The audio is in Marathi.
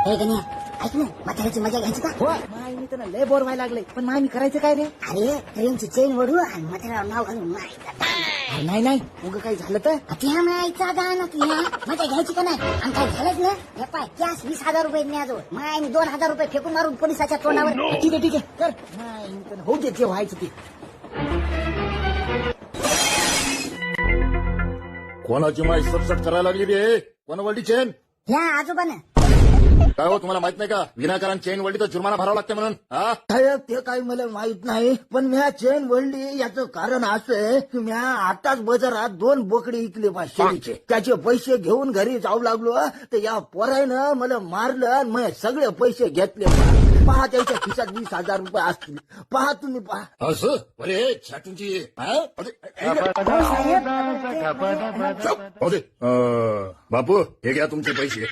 हे गण्या ऐक ना म्हाताऱ्याची मजा घ्यायची का? हो माय मी तर लय बोर व्हायला लागले पण माय मी करायचं काय रे? अरे ट्रेनची चेन वडू आणि म्हाताऱ्यावर नाव घालून अरे नाही नाही उगं काही झालं तर त्या मायचा गाणं तुला मजा घ्यायची का नाही? आणि काय झालंच ना हे पाय कॅश 20,000 रुपये न्याजो माय मी 2,000 रुपये फेकून मारून पोलिसाच्या तोंडावर. ठीक आहे कर माय मी तर होऊ दे जे व्हायचं ते. कोणाची माय सबसट करायला लागली रे? कोण वळली चेन? ह्या आजोबानं काय हो तुम्हाला माहित नाही का विनाकारण चेन वळली तर जुर्माना भरावा लागते म्हणून? हा साहेब ते काही मला माहित नाही पण म्या चेन वळली याचं कारण असं आहे की म्या आताच बाजारात 2 बोकडे इकले शेळीचे. त्याचे पैसे घेऊन घरी जाऊ लागलो तर या पोरानं मला मारलं आणि मग सगळे पैसे घेतले. पहा त्याच्या खिशात 20,000 रुपये असतील. पहा तुम्ही पहा. असं अरे छाटूंची बापू हे घ्या तुमचे पैसे.